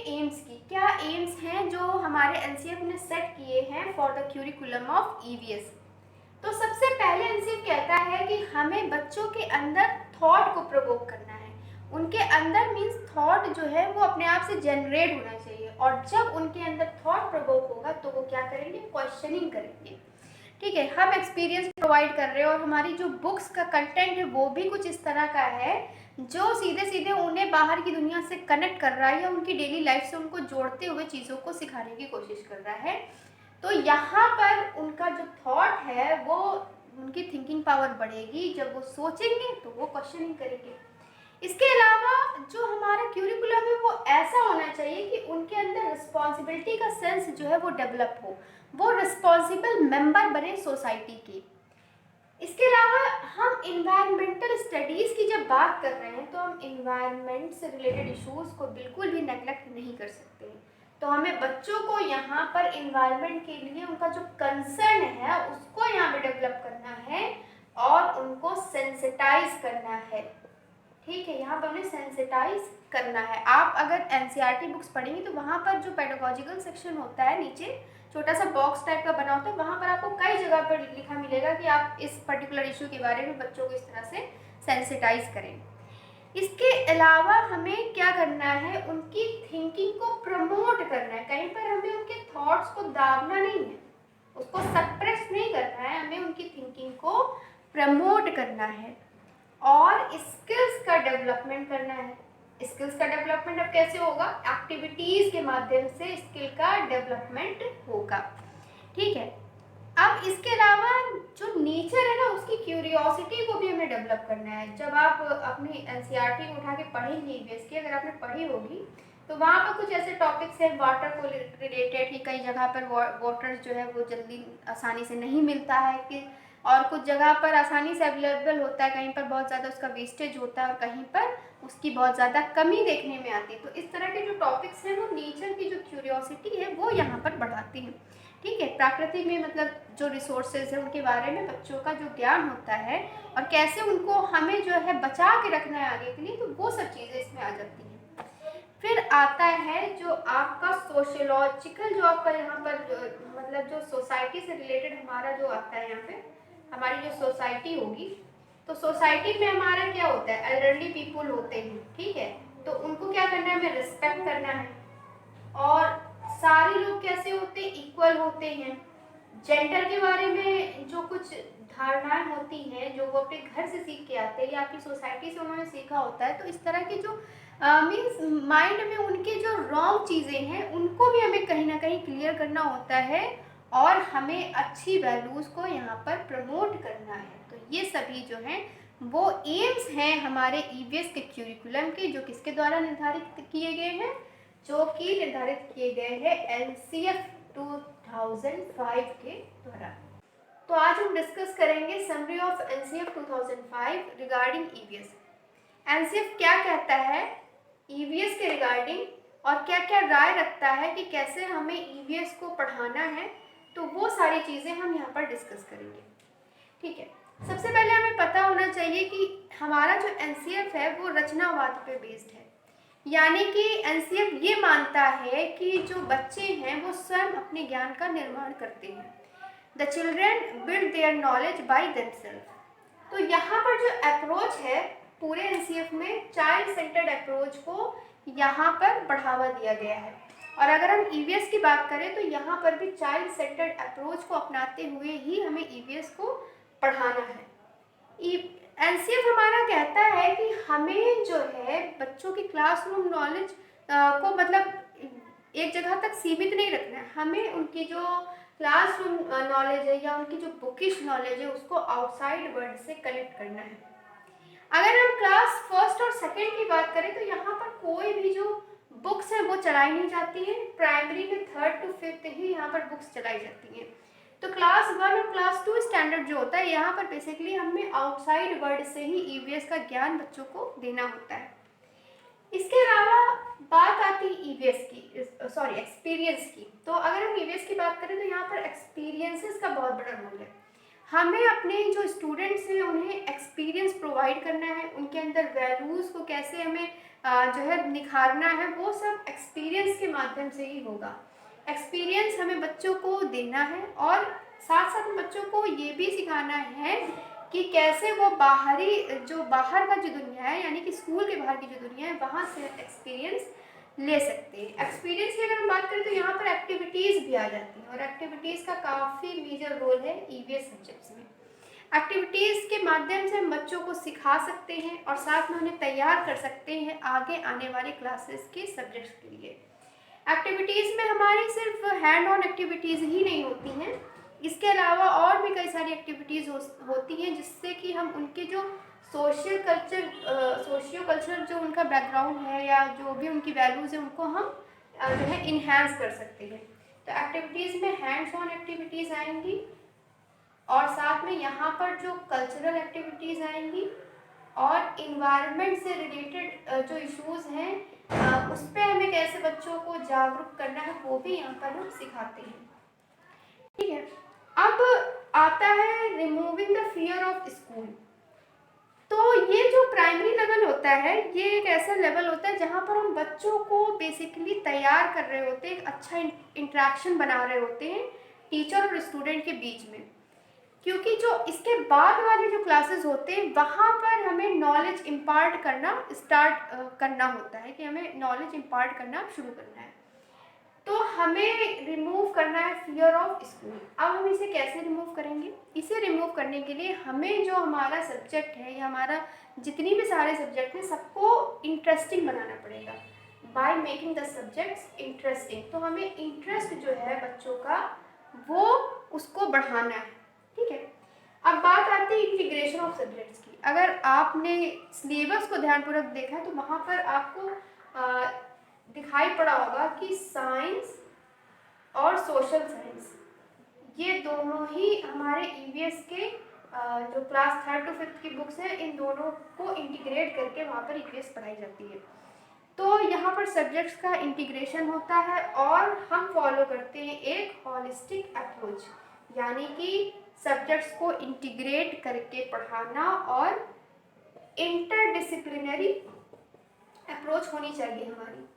AIIMS की। क्या AIIMS हैं जो हमारे एनसीएफ ने सेट किए हैं for the curriculum of EVS. तो सबसे पहले एनसीएफ कहता है कि हमें बच्चों के अंदर थॉट को प्रोवोक करना है। उनके अंदर मीन्स थॉट जो है वो अपने आप से जनरेट होना चाहिए, और जब उनके अंदर थॉट प्रोवोक होगा तो वो क्या करेंगे, क्वेश्चनिंग करेंगे। ठीक है, हम एक्सपीरियंस प्रोवाइड कर रहे हैं और हमारी जो बुक्स का कंटेंट है वो भी कुछ इस तरह का है जो सीधे सीधे उन्हें बाहर की दुनिया से कनेक्ट कर रहा है या उनकी डेली लाइफ से उनको जोड़ते हुए चीज़ों को सिखाने की कोशिश कर रहा है। तो यहाँ पर उनका जो थॉट है वो, उनकी थिंकिंग पावर बढ़ेगी। जब वो सोचेंगे तो वो क्वेश्चनिंग करेंगे। इसके अलावा जो हमारा क्यूरिकुलम है वो ऐसा होना चाहिए कि उनके अंदर रिस्पॉन्सिबिलिटी का सेंस जो है वो डेवलप हो, वो रिस्पॉन्सिबल मेंबर बने सोसाइटी की। इसके अलावा हम इन्वायरमेंटल स्टडीज़ की जब बात कर रहे हैं तो हम इन्वायरमेंट से रिलेटेड इश्यूज़ को बिल्कुल भी नेग्लेक्ट नहीं कर सकते हैं। तो हमें बच्चों को यहाँ पर इन्वायरमेंट के लिए उनका जो कंसर्न है उसको यहाँ पे डेवलप करना है और उनको सेंसिटाइज करना है। ठीक है, यहाँ पर उन्हें सेंसिटाइज करना है। आप अगर एनसीईआरटी बुक्स पढ़ेंगे तो वहाँ पर जो पेडागोजिकल सेक्शन होता है, नीचे छोटा सा बॉक्स टाइप का बना होता है, वहाँ पर आपको कई जगह पर लिखा मिलेगा कि आप इस पर्टिकुलर इशू के बारे में बच्चों को इस तरह से सेंसिटाइज करें। इसके अलावा हमें क्या करना है, उनकी थिंकिंग को प्रमोट करना है। कहीं पर हमें उनके थॉट्स को दाबना नहीं है, उसको सप्रेस नहीं करना है, हमें उनकी थिंकिंग को प्रमोट करना है और स्किल्स का डेवलपमेंट करना है। स्किल्स का डेवलपमेंट अब कैसे होगा, एक्टिविटीज के माध्यम से स्किल का डेवलपमेंट होगा। ठीक है, अब इसके अलावा जो नेचर है ना उसकी क्यूरियोसिटी को भी हमें डेवलप करना है। जब आप अपनी एनसीईआरटी को उठा के पढ़ेंगे ईवीएस की, अगर आपने पढ़ी होगी तो वहाँ पर कुछ ऐसे टॉपिक्स हैं वाटर को रिलेटेड ही, कई जगह पर वाटर जो है वो जल्दी आसानी से नहीं मिलता है कि, और कुछ जगह पर आसानी से अवेलेबल होता है, कहीं पर बहुत ज़्यादा उसका वेस्टेज होता है और कहीं पर उसकी बहुत ज़्यादा कमी देखने में आती है। तो इस तरह के जो टॉपिक्स हैं वो नेचर की जो क्यूरियोसिटी है वो यहाँ पर बढ़ाती हैं। ठीक है, प्रकृति में मतलब जो रिसोर्सेज है उनके बारे में बच्चों का जो ज्ञान होता है और कैसे उनको हमें जो है बचा के रखना है आगे के लिए, तो वो सब चीज़ें इसमें आ जाती हैं। फिर आता है जो आपका सोशियोलॉजिकल, जो आपका यहाँ पर मतलब जो सोसाइटी से रिलेटेड हमारा जो आता है, यहाँ पे हमारी जो सोसाइटी होगी, तो सोसाइटी में हमारा क्या होता है, एल्डरली पीपुल होते हैं। ठीक है, तो उनको क्या करना है, हमें रिस्पेक्ट करना है। और सारे लोग कैसे होते हैं, इक्वल होते हैं। जेंडर के बारे में जो कुछ धारणाएं होती हैं जो वो अपने घर से सीख के आते हैं या आपकी सोसाइटी से उन्होंने सीखा होता है, तो इस तरह की जो मीन्स माइंड में उनके जो रॉन्ग चीज़ें हैं उनको भी हमें कहीं ना कहीं क्लियर करना होता है और हमें अच्छी वैल्यूज़ को यहाँ पर प्रमोट करना है। तो ये सभी जो हैं वो एम्स हैं हमारे ईवीएस के क्यूरिकुलम के, जो किसके द्वारा निर्धारित किए गए हैं, जो कि निर्धारित किए गए हैं एनसीएफ 2005 के द्वारा। तो आज हम डिस्कस करेंगे summary of NCF 2005 regarding EVS. NCF क्या कहता है ईवीएस के रिगार्डिंग और क्या क्या राय रखता है कि कैसे हमें ईवीएस को पढ़ाना है, तो वो सारी चीज़ें हम यहाँ पर डिस्कस करेंगे। ठीक है, सबसे पहले हमें पता होना चाहिए कि हमारा जो एनसीएफ है वो रचनावाद पे बेस्ड है। यानी कि एनसीएफ ये मानता है कि जो बच्चे हैं वो स्वयं अपने ज्ञान का निर्माण करते हैं। The children build their knowledge by themself. तो यहाँ पर जो अप्रोच है पूरे एनसीएफ में, चाइल्ड सेंटर्ड अप्रोच को यहाँ पर बढ़ावा दिया गया है। और अगर हम ईवीएस की बात करें तो यहाँ पर भी चाइल्ड सेंटर्ड अप्रोच को अपनाते हुए ही हमें ईवीएस को पढ़ाना है। एनसीएफ हमारा कहता है कि हमें जो है बच्चों की क्लासरूम नॉलेज को मतलब एक जगह तक सीमित नहीं रखना है, हमें उनकी जो क्लासरूम नॉलेज है या उनकी जो बुकिश नॉलेज है उसको आउटसाइड वर्ल्ड से कनेक्ट करना है। अगर हम क्लास फर्स्ट और सेकंड की बात करें तो यहाँ पर कोई भी जो बुक्स है वो चलाई नहीं जाती है। प्राइमरी में 3rd to 5th ही यहाँ पर बुक्स चलाई जाती हैं। तो क्लास 1 और क्लास 2 स्टैंडर्ड जो होता है यहाँ पर बेसिकली हमें आउटसाइड वर्ल्ड से ही ईवीएस का ज्ञान बच्चों को देना होता है। इसके अलावा बात आती है ईवीएस की, सॉरी एक्सपीरियंस की। तो अगर हम ईवीएस की बात करें तो यहाँ पर एक्सपीरियंसेस का बहुत बड़ा रोल है। हमें अपने जो स्टूडेंट्स हैं उन्हें एक्सपीरियंस प्रोवाइड करना है, उनके अंदर वैल्यूज़ को कैसे हमें जो है निखारना है, वो सब एक्सपीरियंस के माध्यम से ही होगा। एक्सपीरियंस हमें बच्चों को देना है और साथ साथ बच्चों को ये भी सिखाना है कि कैसे वो बाहर का जो दुनिया है, यानी कि स्कूल के बाहर की जो दुनिया है, वहाँ से एक्सपीरियंस ले सकते हैं। एक्सपीरियंस की अगर हम बात करें तो यहाँ पर एक्टिविटीज़ भी आ जाती हैं और एक्टिविटीज़ का काफ़ी मेजर रोल है ईवीएस सब्जेक्ट्स में। एक्टिविटीज़ के माध्यम से हम बच्चों को सिखा सकते हैं और साथ में उन्हें तैयार कर सकते हैं आगे आने वाले क्लासेस के सब्जेक्ट्स के लिए। एक्टिविटीज़ में हमारी सिर्फ हैंड ऑन एक्टिविटीज़ ही नहीं होती हैं, इसके अलावा और भी कई सारी एक्टिविटीज़ होती हैं जिससे कि हम उनके जो सोशियो कल्चर जो उनका बैकग्राउंड है या जो भी उनकी वैल्यूज़ है उनको हम जो है इन्हेंस कर सकते हैं। तो एक्टिविटीज़ में हैंड्स ऑन एक्टिविटीज़ आएंगी और साथ में यहाँ पर जो कल्चरल एक्टिविटीज़ आएंगी और इन्वायरमेंट से रिलेटेड जो इश्यूज़ हैं उस पर हमें कैसे बच्चों को जागरूक करना है वो भी यहाँ पर हम सिखाते हैं। ठीक है, अब आता है removing the fear of school. तो ये जो प्राइमरी लेवल होता है ये एक ऐसा लेवल होता है जहाँ पर हम बच्चों को बेसिकली तैयार कर रहे होते हैं, एक अच्छा इंटरेक्शन बना रहे होते हैं टीचर और स्टूडेंट के बीच में, क्योंकि जो इसके बाद वाले जो क्लासेस होते हैं वहाँ पर हमें नॉलेज इम्पार्ट करना स्टार्ट करना होता है कि हमें नॉलेज इम्पार्ट करना शुरू करना है। तो हमें रिमूव करना है फियर ऑफ स्कूल। अब हम इसे कैसे रिमूव करेंगे? इसे रिमूव करने के लिए हमें जो हमारा सब्जेक्ट है या हमारा जितनी भी सारे सब्जेक्ट हैं सबको इंटरेस्टिंग बनाना पड़ेगा by making the subjects interesting. तो हमें इंटरेस्ट जो है बच्चों का वो उसको बढ़ाना है। ठीक है, अब बात आती है इंटीग्रेशन ऑफ सब्जेक्ट्स की। अगर आपने सिलेबस को ध्यानपूर्वक देखा है तो वहाँ पर आपको दिखाई पड़ा होगा कि साइंस और सोशल साइंस ये दोनों ही हमारे ईवीएस के जो क्लास 3rd to 5th की बुक्स हैं इन दोनों को इंटीग्रेट करके वहाँ पर ईवीएस पढ़ाई जाती है। तो यहाँ पर सब्जेक्ट्स का इंटीग्रेशन होता है और हम फॉलो करते हैं एक हॉलिस्टिक अप्रोच, यानी कि सब्जेक्ट्स को इंटीग्रेट करके पढ़ाना और इंटरडिसिप्लिनरी अप्रोच होनी चाहिए हमारी।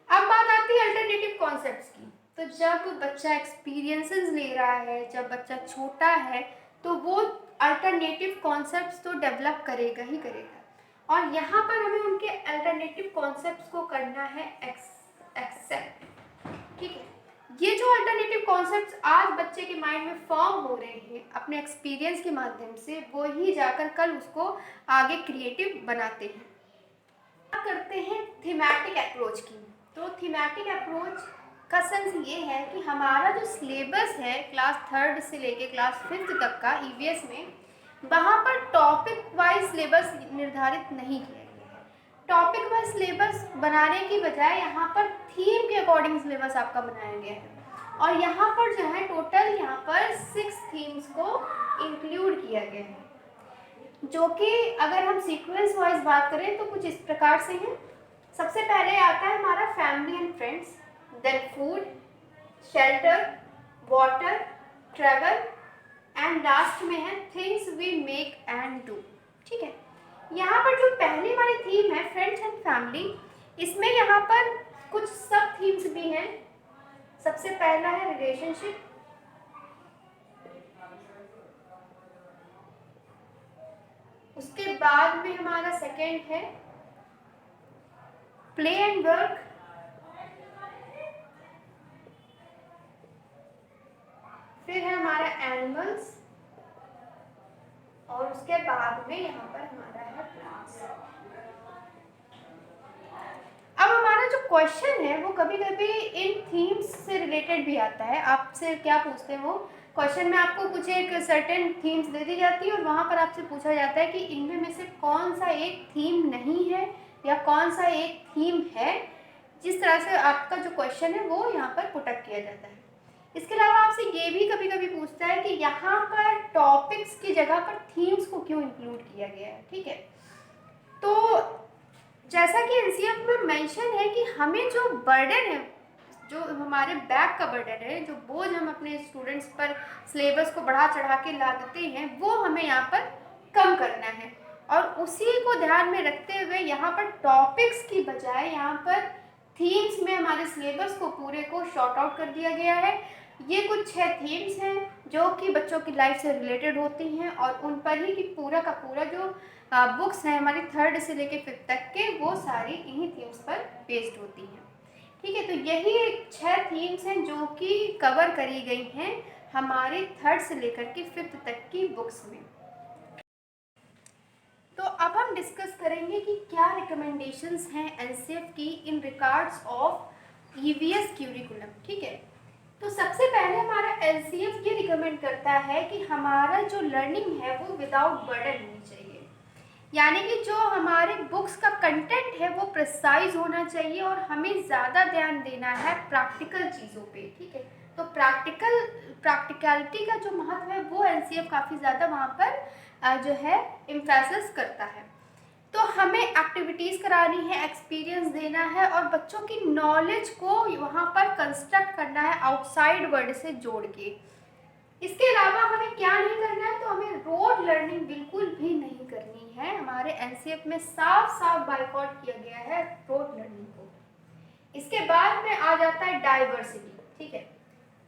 अब बात आती है अल्टरनेटिव कॉन्सेप्ट्स की। तो जब बच्चा एक्सपीरियंसेस ले रहा है, जब बच्चा छोटा है तो वो अल्टरनेटिव कॉन्सेप्ट्स तो डेवलप करेगा ही करेगा और यहाँ पर हमें उनके अल्टरनेटिव कॉन्सेप्ट्स को करना है एक्सेप्ट। ठीक है, ये जो अल्टरनेटिव कॉन्सेप्ट्स आज बच्चे के माइंड में फॉर्म हो रहे हैं अपने एक्सपीरियंस के माध्यम से, वो ही जाकर कल उसको आगे क्रिएटिव बनाते हैं। क्या करते हैं थीमेटिक अप्रोच की। तो थीमेटिक अप्रोच का सेंस ये है कि हमारा जो सिलेबस है क्लास 3rd से लेके क्लास 5th तक का ईवीएस में, वहाँ पर टॉपिक वाइज सिलेबस निर्धारित नहीं किया गया है। टॉपिक वाइज सिलेबस बनाने की बजाय यहाँ पर थीम के अकॉर्डिंग सिलेबस आपका बनाया गया है और यहाँ पर जो है टोटल यहाँ पर 6 थीम्स को इंक्लूड किया गया है, जो कि अगर हम सीक्वेंस वाइज बात करें तो कुछ इस प्रकार से हैं। सबसे पहले आता है हमारा family and friends, then food, shelter, water, travel and last में है things we make and do. ठीक है, यहाँ पर जो पहली वाली थीम है फ्रेंड्स एंड फैमिली, इसमें यहाँ पर कुछ सब थीम्स भी हैं। सबसे पहला है रिलेशनशिप, उसके बाद में हमारा सेकंड है प्ले एंड वर्क, फिर है हमारा एनिमल्स और उसके बाद में यहाँ पर हमारा है प्लांट्स। अब हमारा जो क्वेश्चन है वो कभी कभी इन थीम्स से रिलेटेड भी आता है। आपसे क्या पूछते हैं वो क्वेश्चन में, आपको कुछ एक सर्टेन थीम्स दे दी जाती है और वहाँ पर आपसे पूछा जाता है कि इनमें में से कौन सा एक थीम नहीं है या कौन सा एक थीम है। जिस तरह से आपका जो क्वेश्चन है वो यहाँ पर पुटअप किया जाता है। इसके अलावा आपसे ये भी कभी कभी पूछता है कि यहाँ पर टॉपिक्स की जगह पर थीम्स को क्यों इंक्लूड किया गया है। ठीक है, तो जैसा कि एनसीईआरटी में मेंशन है कि हमें जो बर्डन है जो हमारे बैक का बर्डन है, जो बोझ हम अपने स्टूडेंट्स पर सिलेबस को बढ़ा चढ़ा के ला देते हैं, वो हमें यहाँ पर कम करना है। और उसी को ध्यान में रखते हुए यहाँ पर टॉपिक्स की बजाय यहाँ पर थीम्स में हमारे सिलेबस को पूरे को शॉर्ट आउट कर दिया गया है। ये कुछ 6 थीम्स हैं जो कि बच्चों की लाइफ से रिलेटेड होती हैं और उन पर ही कि पूरा का पूरा जो बुक्स हैं हमारी 3rd से लेकर 5th तक के, वो सारी इन्हीं थीम्स पर बेस्ड होती हैं। ठीक है, तो यही 6 थीम्स हैं जो कि कवर करी गई हैं हमारे 3rd से लेकर के 5th तक की बुक्स में। तो अब हम डिस्कस करेंगे कि क्या रिकमेंडेशंस हैं एनसीएफ की in regards of EVS curriculum. ठीक है, तो सबसे पहले हमारा एनसीएफ ये रिकमेंड करता है कि हमारा जो लर्निंग है वो विदाउट बर्डन होनी चाहिए, यानी कि जो हमारे बुक्स का कंटेंट है वो प्रिसाइज होना चाहिए और हमें ज़्यादा ध्यान देना है प्रैक्टिकल चीज़ों पे। ठीक है, तो प्रैक्टिकलिटी का जो महत्व है वो एनसीएफ काफ़ी ज़्यादा वहाँ पर जो है एम्फेसिस करता है। तो हमें एक्टिविटीज़ करानी है, एक्सपीरियंस देना है और बच्चों की नॉलेज को वहाँ पर कंस्ट्रक्ट करना है आउटसाइड वर्ल्ड से जोड़ के। इसके अलावा हमें क्या नहीं करना है, तो हमें रोड लर्निंग बिल्कुल भी नहीं करनी है। हमारे एनसीएफ में साफ साफ बाइकआउट किया गया है रोड लर्निंग को। इसके बाद में आ जाता है डाइवर्सिटी। ठीक है,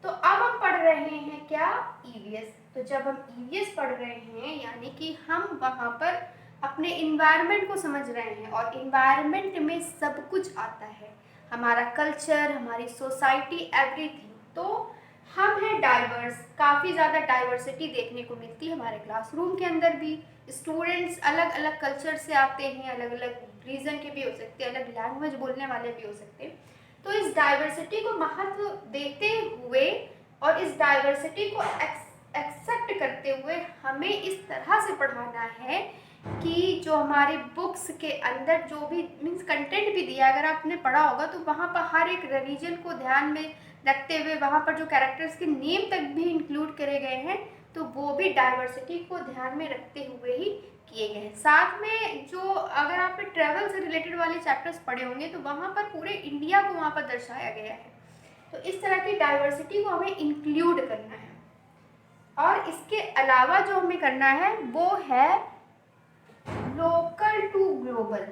तो अब हम पढ़ रहे हैं क्या, ईवीएस। तो जब हम ईवीएस पढ़ रहे हैं यानी कि हम वहाँ पर अपने इन्वायरमेंट को समझ रहे हैं और इन्वायरमेंट में सब कुछ आता है, हमारा कल्चर, हमारी सोसाइटी, एवरीथिंग। तो हम हैं डाइवर्स, काफ़ी ज़्यादा डाइवर्सिटी देखने को मिलती है हमारे क्लासरूम के अंदर भी। स्टूडेंट्स अलग अलग कल्चर से आते हैं, अलग अलग रीजन के भी हो सकते हैं, अलग लैंग्वेज बोलने वाले भी हो सकते हैं। तो इस डाइवर्सिटी को महत्व देते हुए और इस डाइवर्सिटी को एक्सेप्ट करते हुए हमें इस तरह से पढ़ाना है कि जो हमारे बुक्स के अंदर जो भी मीन्स कंटेंट भी दिया, अगर आपने पढ़ा होगा तो वहाँ पर हर एक रिलीजन को ध्यान में रखते हुए वहाँ पर जो कैरेक्टर्स के नेम तक भी इंक्लूड करे गए हैं, तो वो भी डाइवर्सिटी को ध्यान में रखते हुए ही किए गए हैं। साथ में जो अगर आपने ट्रैवल से रिलेटेड वाले चैप्टर्स पढ़े होंगे तो वहाँ पर पूरे इंडिया को वहाँ पर दर्शाया गया है। तो इस तरह की डाइवर्सिटी को हमें इंक्लूड करना है। और इसके अलावा जो हमें करना है वो है लोकल टू ग्लोबल।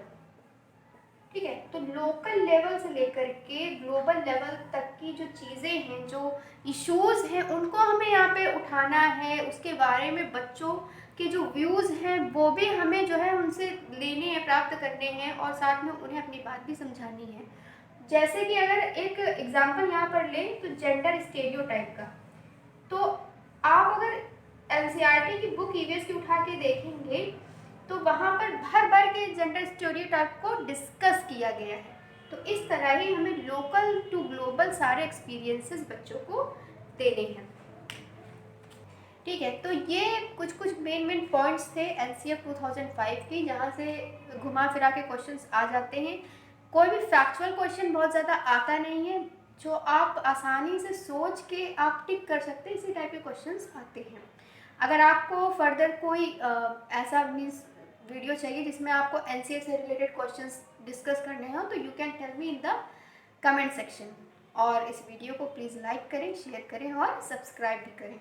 ठीक है, तो लोकल लेवल से लेकर के ग्लोबल लेवल तक की जो चीज़ें हैं, जो इश्यूज़ हैं, उनको हमें यहाँ पे उठाना है। उसके बारे में बच्चों के जो व्यूज़ हैं वो भी हमें जो है उनसे लेने हैं, प्राप्त करने हैं और साथ में उन्हें अपनी बात भी समझानी है। जैसे कि अगर एक एग्जाम्पल यहाँ पर लें तो जेंडर स्टेरियोटाइप का, तो आप अगर एनसीईआरटी की बुक ईवीएस की उठा के देखेंगे तो वहाँ पर भर भर के जेंडर स्टेरियोटाइप को डिस्कस किया गया है। तो इस तरह ही हमें लोकल टू ग्लोबल सारे एक्सपीरियंसेस बच्चों को देने हैं। ठीक है, तो ये कुछ मेन पॉइंट्स थे एनसीएफ 2005 की, जहाँ से घुमा फिरा के क्वेश्चंस आ जाते हैं। कोई भी फैक्चुअल क्वेश्चन बहुत ज़्यादा आता नहीं है, जो आप आसानी से सोच के आप टिक कर सकते हैं, इसी टाइप के क्वेश्चंस आते हैं। अगर आपको फर्दर कोई ऐसा मीन्स वीडियो चाहिए जिसमें आपको एनसीएफ से रिलेटेड क्वेश्चंस डिस्कस करने हो तो you can tell me in the comment section. और इस वीडियो को प्लीज़ लाइक करें, शेयर करें और सब्सक्राइब भी करें।